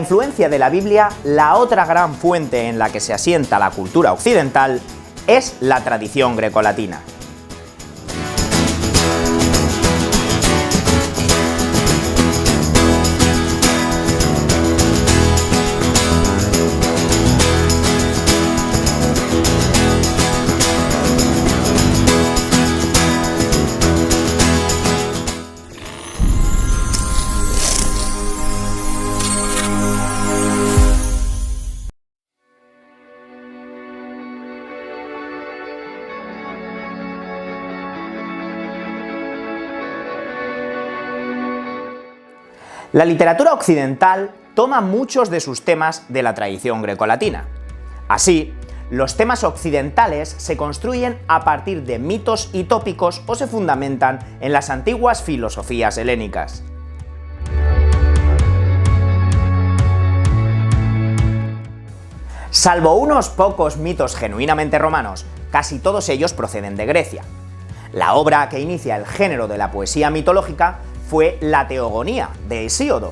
influencia de la Biblia, la otra gran fuente en la que se asienta la cultura occidental es la tradición grecolatina. La literatura occidental toma muchos de sus temas de la tradición grecolatina. Así, los temas occidentales se construyen a partir de mitos y tópicos o se fundamentan en las antiguas filosofías helénicas. Salvo unos pocos mitos genuinamente romanos, casi todos ellos proceden de Grecia. La obra que inicia el género de la poesía mitológica fue la Teogonía, de Hesíodo.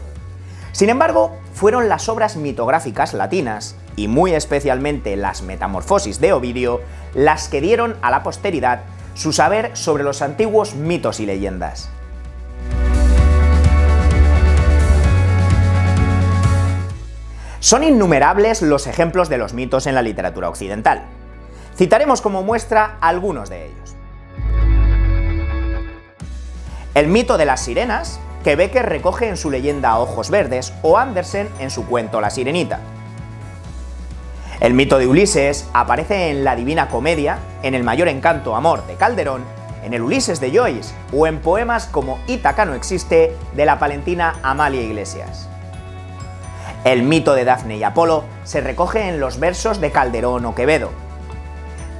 Sin embargo, fueron las obras mitográficas latinas, y muy especialmente las Metamorfosis de Ovidio, las que dieron a la posteridad su saber sobre los antiguos mitos y leyendas. Son innumerables los ejemplos de los mitos en la literatura occidental. Citaremos como muestra algunos de ellos. El mito de las sirenas, que Becker recoge en su leyenda Ojos Verdes, o Andersen en su cuento La Sirenita. El mito de Ulises aparece en la Divina Comedia, en El mayor encanto amor de Calderón, en el Ulises de Joyce o en poemas como Ítaca no existe de la palentina Amalia Iglesias. El mito de Dafne y Apolo se recoge en los versos de Calderón o Quevedo.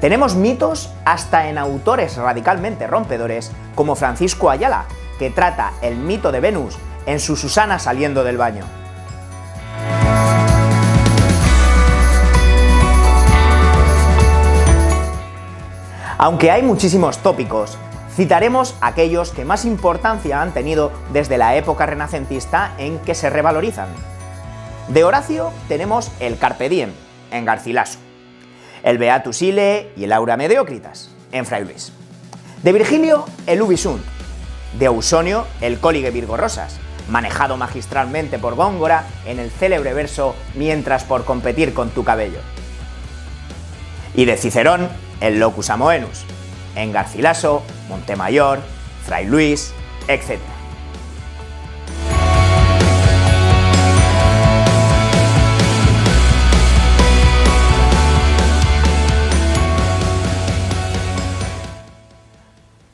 Tenemos mitos hasta en autores radicalmente rompedores como Francisco Ayala, que trata el mito de Venus en su Susana saliendo del baño. Aunque hay muchísimos tópicos, citaremos aquellos que más importancia han tenido desde la época renacentista en que se revalorizan. De Horacio tenemos el Carpe Diem, en Garcilaso, el Beatus Ile y el Aura Mediocritas, en Fray Luis. De Virgilio, el Ubi Sunt. De Ausonio, el Cólige Virgo Rosas, manejado magistralmente por Góngora en el célebre verso Mientras por competir con tu cabello. Y de Cicerón, el Locus Amoenus, en Garcilaso, Montemayor, Fray Luis, etc.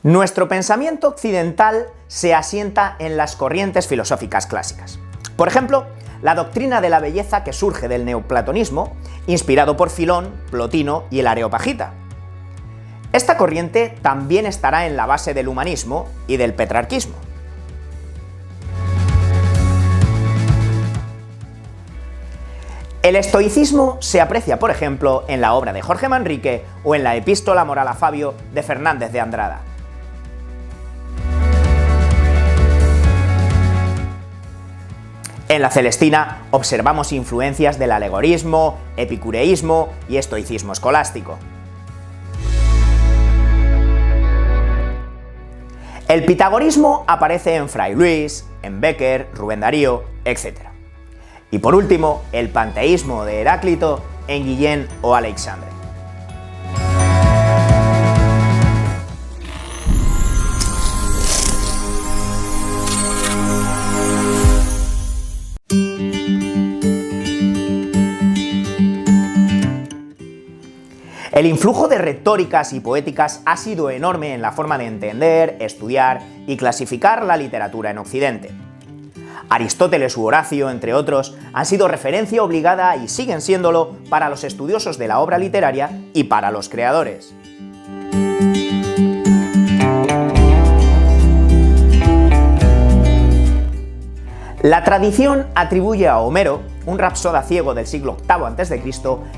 Nuestro pensamiento occidental se asienta en las corrientes filosóficas clásicas. Por ejemplo, la doctrina de la belleza que surge del neoplatonismo, inspirado por Filón, Plotino y el Areopagita. Esta corriente también estará en la base del humanismo y del petrarquismo. El estoicismo se aprecia, por ejemplo, en la obra de Jorge Manrique o en la Epístola Moral a Fabio de Fernández de Andrada. En la Celestina observamos influencias del alegorismo, epicureísmo y estoicismo escolástico. El pitagorismo aparece en Fray Luis, en Becker, Rubén Darío, etc. Y por último, el panteísmo de Heráclito en Guillén o Alexandre. El influjo de retóricas y poéticas ha sido enorme en la forma de entender, estudiar y clasificar la literatura en Occidente. Aristóteles u Horacio, entre otros, han sido referencia obligada y siguen siéndolo para los estudiosos de la obra literaria y para los creadores. La tradición atribuye a Homero, un rapsoda ciego del siglo VIII a.C.,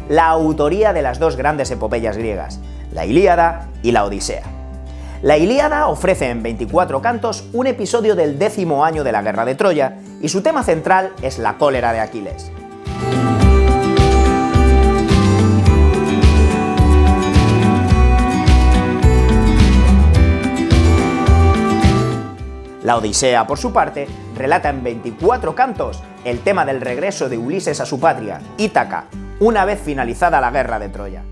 la autoría de las dos grandes epopeyas griegas, la Ilíada y la Odisea. La Ilíada ofrece en 24 cantos un episodio del 10º año de la guerra de Troya y su tema central es la cólera de Aquiles. La Odisea, por su parte, relata en 24 cantos el tema del regreso de Ulises a su patria, Ítaca, una vez finalizada la guerra de Troya.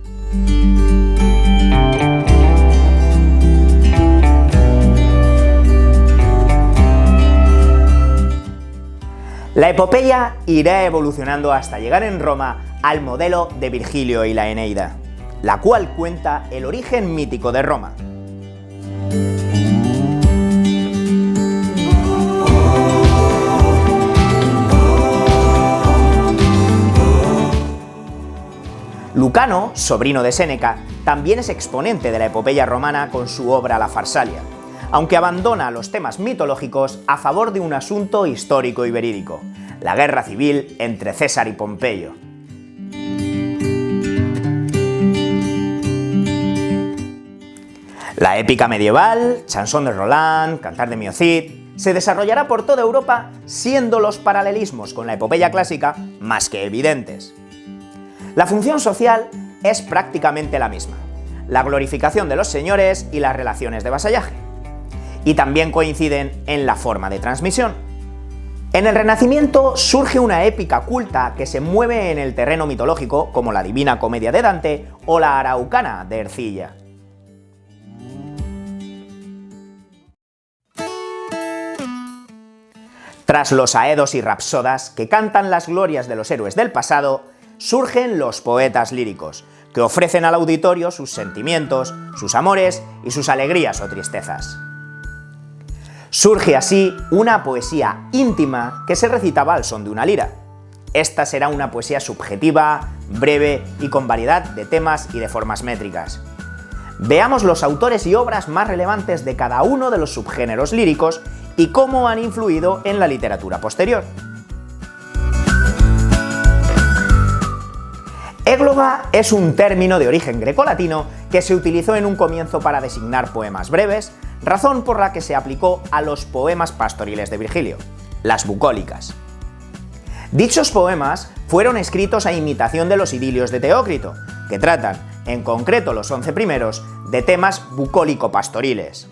La epopeya irá evolucionando hasta llegar en Roma al modelo de Virgilio y la Eneida, la cual cuenta el origen mítico de Roma. Lucano, sobrino de Séneca, también es exponente de la epopeya romana con su obra La Farsalia, aunque abandona los temas mitológicos a favor de un asunto histórico y verídico, la guerra civil entre César y Pompeyo. La épica medieval, Chanson de Roland, Cantar de Miocid, se desarrollará por toda Europa, siendo los paralelismos con la epopeya clásica más que evidentes. La función social es prácticamente la misma, la glorificación de los señores y las relaciones de vasallaje. Y también coinciden en la forma de transmisión. En el Renacimiento surge una épica culta que se mueve en el terreno mitológico, como la Divina Comedia de Dante o la Araucana de Ercilla. Tras los aedos y rapsodas que cantan las glorias de los héroes del pasado, surgen los poetas líricos, que ofrecen al auditorio sus sentimientos, sus amores y sus alegrías o tristezas. Surge así una poesía íntima que se recitaba al son de una lira. Esta será una poesía subjetiva, breve y con variedad de temas y de formas métricas. Veamos los autores y obras más relevantes de cada uno de los subgéneros líricos y cómo han influido en la literatura posterior. Égloga es un término de origen grecolatino que se utilizó en un comienzo para designar poemas breves, razón por la que se aplicó a los poemas pastoriles de Virgilio, las bucólicas. Dichos poemas fueron escritos a imitación de los idilios de Teócrito, que tratan, en concreto los 11 primeros, de temas bucólico-pastoriles.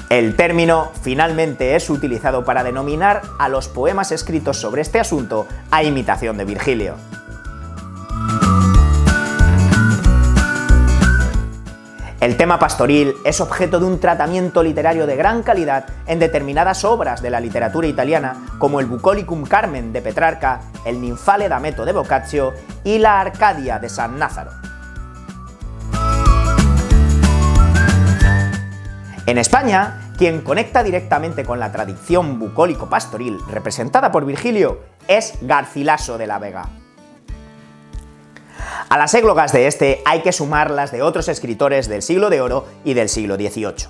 El término finalmente es utilizado para denominar a los poemas escritos sobre este asunto a imitación de Virgilio. El tema pastoril es objeto de un tratamiento literario de gran calidad en determinadas obras de la literatura italiana, como el Bucolicum Carmen de Petrarca, el Ninfale d'Ameto de Boccaccio y la Arcadia de Sannazaro. En España, quien conecta directamente con la tradición bucólico-pastoril representada por Virgilio es Garcilaso de la Vega. A las églogas de este hay que sumar las de otros escritores del siglo de oro y del siglo XVIII.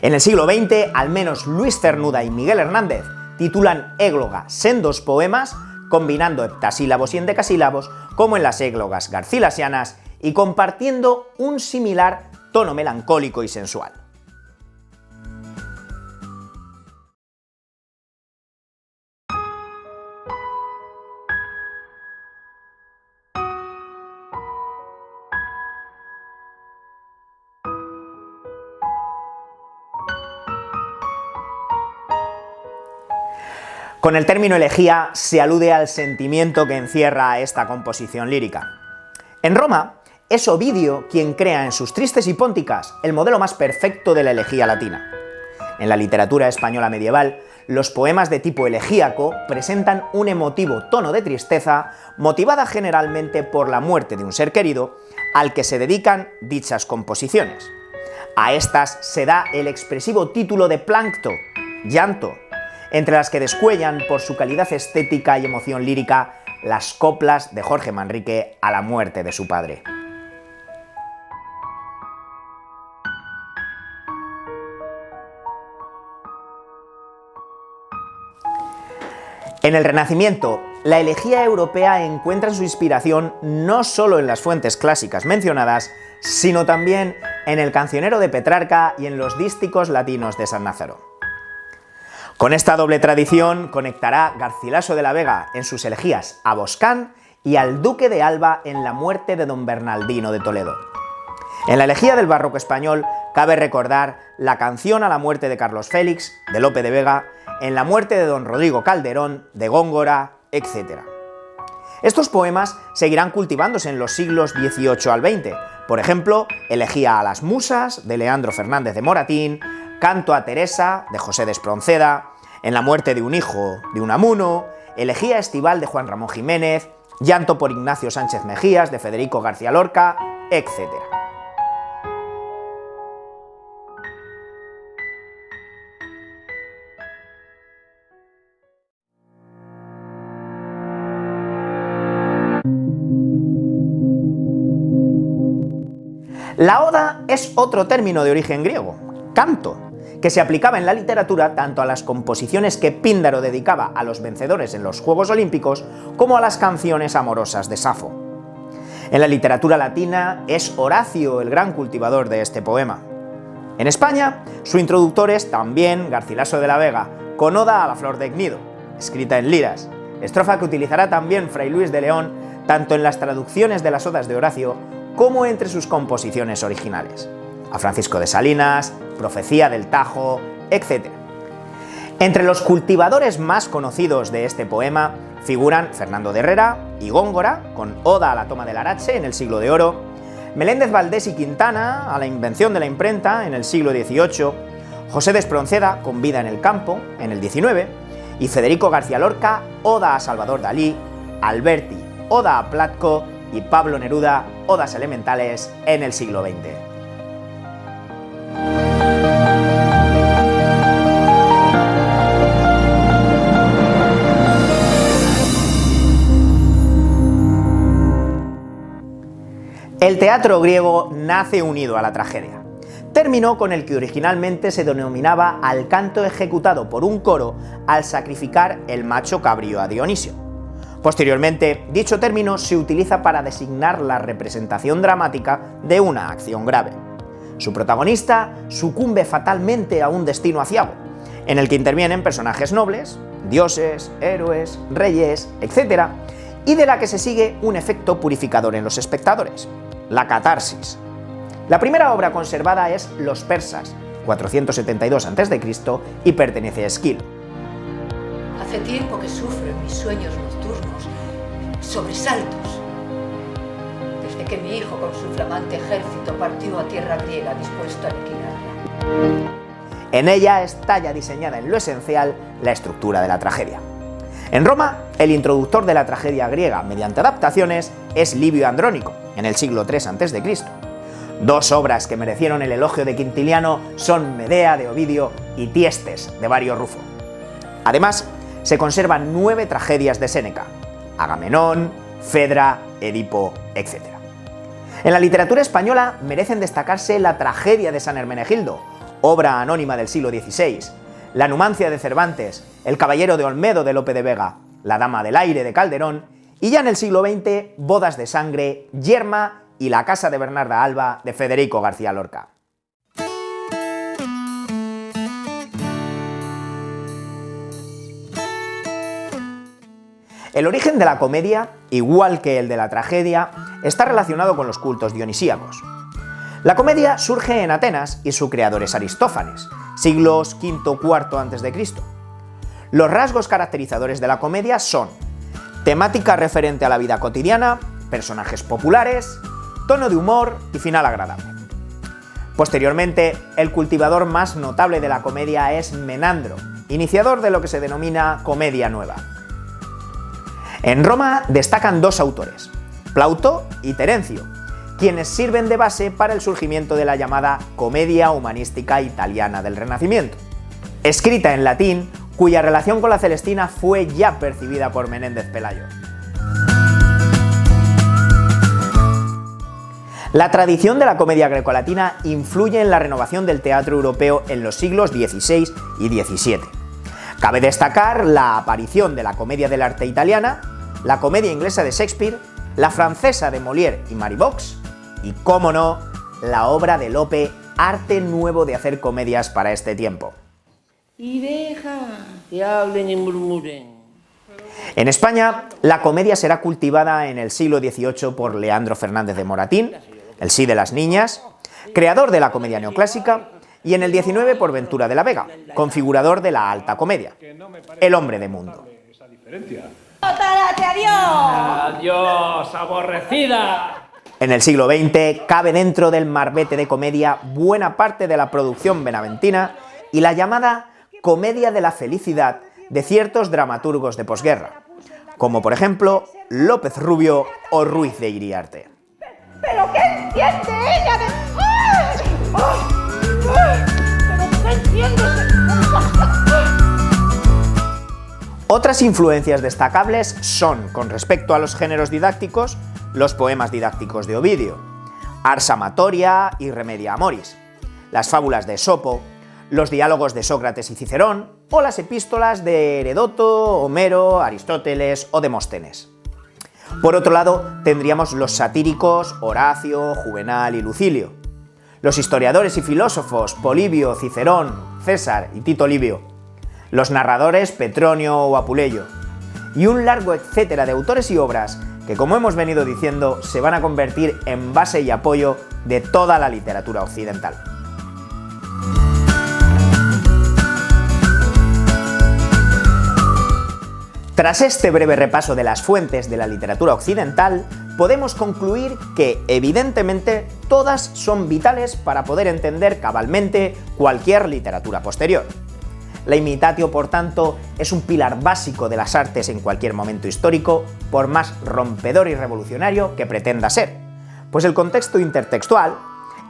En el siglo XX, al menos Luis Cernuda y Miguel Hernández titulan égloga sendos poemas, combinando heptasílabos y endecasílabos, como en las églogas garcilasianas, y compartiendo un similar tono melancólico y sensual. Con el término elegía se alude al sentimiento que encierra esta composición lírica. En Roma, es Ovidio quien crea en sus Tristes y Pónticas el modelo más perfecto de la elegía latina. En la literatura española medieval, los poemas de tipo elegíaco presentan un emotivo tono de tristeza, motivada generalmente por la muerte de un ser querido, al que se dedican dichas composiciones. A estas se da el expresivo título de plancto, llanto, entre las que descuellan por su calidad estética y emoción lírica las coplas de Jorge Manrique a la muerte de su padre. En el Renacimiento, la elegía europea encuentra su inspiración no solo en las fuentes clásicas mencionadas, sino también en el cancionero de Petrarca y en los dísticos latinos de Sannazaro. Con esta doble tradición conectará Garcilaso de la Vega en sus elegías a Boscán y al Duque de Alba en la muerte de don Bernaldino de Toledo. En la elegía del barroco español cabe recordar la canción a la muerte de Carlos Félix, de Lope de Vega, en la muerte de don Rodrigo Calderón, de Góngora, etc. Estos poemas seguirán cultivándose en los siglos XVIII al XX, por ejemplo, Elegía a las Musas, de Leandro Fernández de Moratín, Canto a Teresa, de José de Espronceda, En la muerte de un hijo, de Unamuno, Elegía estival, de Juan Ramón Jiménez, Llanto por Ignacio Sánchez Mejías, de Federico García Lorca, etc. La oda es otro término de origen griego, canto, que se aplicaba en la literatura tanto a las composiciones que Píndaro dedicaba a los vencedores en los Juegos Olímpicos como a las canciones amorosas de Safo. En la literatura latina es Horacio el gran cultivador de este poema. En España, su introductor es también Garcilaso de la Vega, con Oda a la flor de Gnido, escrita en liras, estrofa que utilizará también Fray Luis de León tanto en las traducciones de las odas de Horacio como entre sus composiciones originales, a Francisco de Salinas, Profecía del Tajo, etc. Entre los cultivadores más conocidos de este poema figuran Fernando de Herrera y Góngora, con Oda a la toma del Arache en el siglo de oro, Meléndez Valdés y Quintana, a la invención de la imprenta en el siglo XVIII, José de Espronceda, con Vida en el campo, en el XIX, y Federico García Lorca, Oda a Salvador Dalí, Alberti, Oda a Platko, y Pablo Neruda, Odas elementales en el siglo XX. El teatro griego nace unido a la tragedia, término con el que originalmente se denominaba al canto ejecutado por un coro al sacrificar el macho cabrío a Dionisio. Posteriormente, dicho término se utiliza para designar la representación dramática de una acción grave. Su protagonista sucumbe fatalmente a un destino aciago, en el que intervienen personajes nobles, dioses, héroes, reyes, etc., y de la que se sigue un efecto purificador en los espectadores, la catarsis. La primera obra conservada es Los persas, 472 a.C., y pertenece a Esquilo. Hace tiempo que sufro en mis sueños nocturnos sobresaltos, desde que mi hijo con su flamante ejército partió a tierra griega dispuesto a aniquilarla. En ella está ya diseñada en lo esencial la estructura de la tragedia. En Roma, el introductor de la tragedia griega mediante adaptaciones es Livio Andrónico, en el siglo III a.C. Dos obras que merecieron el elogio de Quintiliano son Medea de Ovidio y Tiestes de Vario Rufo. Además, se conservan 9 tragedias de Séneca: Agamenón, Fedra, Edipo, etc. En la literatura española merecen destacarse la tragedia de San Hermenegildo, obra anónima del siglo XVI, la Numancia de Cervantes, El caballero de Olmedo de Lope de Vega, La dama del aire de Calderón, y ya en el siglo XX, Bodas de sangre, Yerma y La casa de Bernarda Alba de Federico García Lorca. El origen de la comedia, igual que el de la tragedia, está relacionado con los cultos dionisíacos. La comedia surge en Atenas y su creador es Aristófanes, siglos V-IV a.C. Los rasgos caracterizadores de la comedia son temática referente a la vida cotidiana, personajes populares, tono de humor y final agradable. Posteriormente, el cultivador más notable de la comedia es Menandro, iniciador de lo que se denomina comedia nueva. En Roma destacan 2 autores, Plauto y Terencio, quienes sirven de base para el surgimiento de la llamada comedia humanística italiana del Renacimiento, escrita en latín, cuya relación con la Celestina fue ya percibida por Menéndez Pelayo. La tradición de la comedia grecolatina influye en la renovación del teatro europeo en los siglos XVI y XVII. Cabe destacar la aparición de la comedia del arte italiana, la comedia inglesa de Shakespeare, la francesa de Molière y Maribox, y, cómo no, la obra de Lope, Arte nuevo de hacer comedias para este tiempo. Y deja que hablen y murmuren. En España, la comedia será cultivada en el siglo XVIII por Leandro Fernández de Moratín, el Sí de las niñas, creador de la comedia neoclásica, y en el XIX por Ventura de la Vega, configurador de la alta comedia, el hombre de mundo. ¡Adiós, aborrecida! En el siglo XX cabe dentro del marbete de comedia buena parte de la producción benaventina y la llamada comedia de la felicidad de ciertos dramaturgos de posguerra, como por ejemplo López Rubio o Ruiz de Iriarte. ¿Pero qué entiende ella de...? ¡Ay! ¡Ay! ¡Ay! ¿Pero qué entiende? Otras influencias destacables son, con respecto a los géneros didácticos, los poemas didácticos de Ovidio, Ars Amatoria y Remedia Amoris, las fábulas de Esopo, los diálogos de Sócrates y Cicerón o las epístolas de Heródoto, Homero, Aristóteles o Demóstenes. Por otro lado, tendríamos los satíricos Horacio, Juvenal y Lucilio, los historiadores y filósofos Polibio, Cicerón, César y Tito Livio, los narradores Petronio o Apuleyo, y un largo etcétera de autores y obras que, como hemos venido diciendo, se van a convertir en base y apoyo de toda la literatura occidental. Tras este breve repaso de las fuentes de la literatura occidental, podemos concluir que, evidentemente, todas son vitales para poder entender cabalmente cualquier literatura posterior. La imitatio, por tanto, es un pilar básico de las artes en cualquier momento histórico, por más rompedor y revolucionario que pretenda ser, pues el contexto intertextual,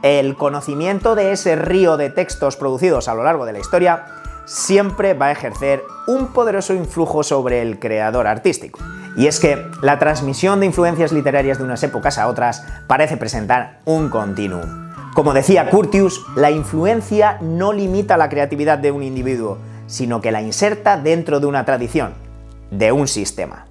el conocimiento de ese río de textos producidos a lo largo de la historia, siempre va a ejercer un poderoso influjo sobre el creador artístico. Y es que la transmisión de influencias literarias de unas épocas a otras parece presentar un continuum. Como decía Curtius, la influencia no limita la creatividad de un individuo, sino que la inserta dentro de una tradición, de un sistema.